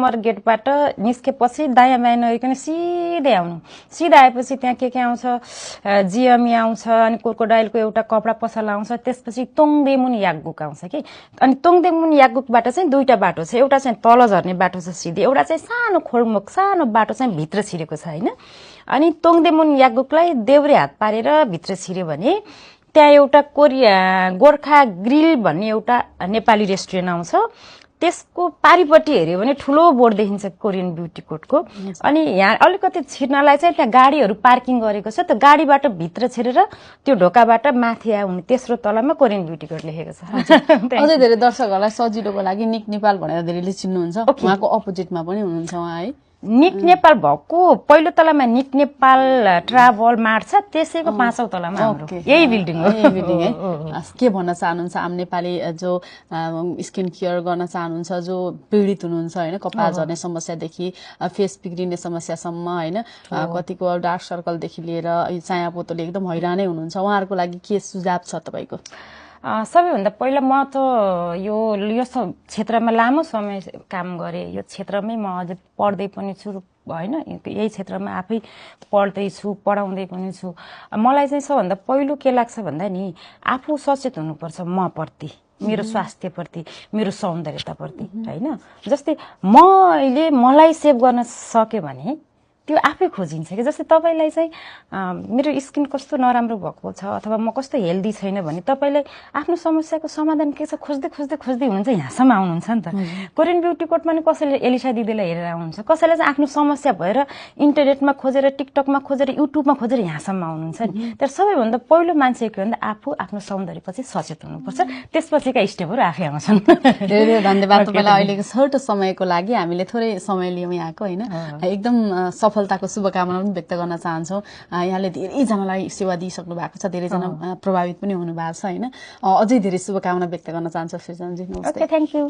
Number गेटबाट निस्केपछि दायाँ बायाँ नगइकन सिधै आउनु। सिधा आएपछि त्यहाँ के आउँछ, जिएमई आउँछ, अनि क्रोकोडाइलको एउटा कपडा पसल आउँछ, त्यसपछि तोङदेमुन याकगुक आउँछ कि। अनि तोङदेमुन याकगुकबाट चाहिँ दुईटा बाटो छ, एउटा चाहिँ तल झर्ने बाटो छ सिधै, एउटा चाहिँ सानो खोलमुख सानो बाटो चाहिँ भित्र छिरेको छ हैन। अनि तोङदेमुन याकगुकलाई देब्रे हात पारेर भित्र छिर्यो भने त्यहाँ एउटा गोर्खा ग्रिल भन्ने एउटा नेपाली रेस्टुरेन्ट आउँछ। त्यसको पारिपट्टि हेर्यो भने ठुलो बोर्ड देखिन्छ कोरियन ब्युटी कोर्टको। अनि यहाँ अलिकति छिर्नलाई चाहिँ त्यहाँ गाडीहरू पार्किङ गरेको छ। त्यो गाडीबाट भित्र छिरेर त्यो ढोकाबाट माथि आउने तेस्रो तलामा कोरियन ब्युटी कोर्ट लेखेको छ। अझै धेरै दर्शकहरूलाई सजिलोको लागि निक नेपाल भनेर धेरैले चिन्नुहुन्छ, उहाँको अपोजिटमा पनि हुनुहुन्छ उहाँ है। निक नेपाल भएको पहिलो तलामा निक नेपाल ट्राभल मार्ट छ, त्यसैको 5औं तलामा हाम्रो यही बिल्डिङ हो। यही बिल्डिङ है। के भन्न चाहनुहुन्छ आम नेपाली जो स्किन केयर गर्न चाहनुहुन्छ, जो पीडित हुनुहुन्छ हैन, कपाल झर्ने समस्यादेखि फेस बिग्रिने समस्यासम्म हैन, कतिको डार्क सर्कलदेखि लिएर चाया पोतोले एकदम हैरानै हुनुहुन्छ, उहाँहरूको लागि के सुझाव छ तपाईको? सबैभन्दा पहिला म त यो क्षेत्रमा लामो समय काम गरेँ। यो क्षेत्रमै म अझै पढ्दै पनि छु हैन, यही क्षेत्रमा आफै पढ्दैछु, पढाउँदै पनि छु। मलाई चाहिँ सबभन्दा पहिलो के लाग्छ भन्दा नि आफू सचेत हुनुपर्छ म प्रति, मेरो स्वास्थ्यप्रति, मेरो सौन्दर्यताप्रति हैन। जस्तै मलाई सेभ गर्न सक्यो भने त्यो आफै खोजिन्छ कि। जस्तै तपाईलाई चाहिँ मेरो स्किन कस्तो नराम्रो भएको छ अथवा म कस्तो हेल्दी छैन भने तपाईलाई आफ्नो समस्याको समाधान के छ खोज्दै खोज्दै खोज्दै हुनुहुन्छ, यहाँसम्म आउनुहुन्छ नि त। कोरियन ब्युटी कोर्टमा नि कसैले एलिसा दिदीलाई हेरेर आउनुहुन्छ, कसैले चाहिँ आफ्नो समस्या भएर इन्टरनेटमा खोजेर, टिकटकमा खोजेर, युट्युबमा खोजेर यहाँसम्म आउनुहुन्छ नि। तर सबैभन्दा पहिलो मान्छे के भन्दा आफू आफ्नो सौन्दर्यपछि सचेत हुनुपर्छ, त्यसपछिका स्टेपहरू आफै आउँछन्। धेरै धेरै धन्यवाद तपाईलाई अहिलेको छोटो समयको लागि। हामीले थोरै समय लियौँ यहाँको हैन, एकदम सफलताको शुभकामना पनि व्यक्त गर्न चाहन्छौँ। यहाँले धेरैजनालाई सेवा दिइसक्नु भएको छ, धेरैजना प्रभावित पनि हुनु भएको छ हैन। अझै धेरै शुभकामना व्यक्त गर्न चाहन्छु सृजनाजी। Okay, thank you.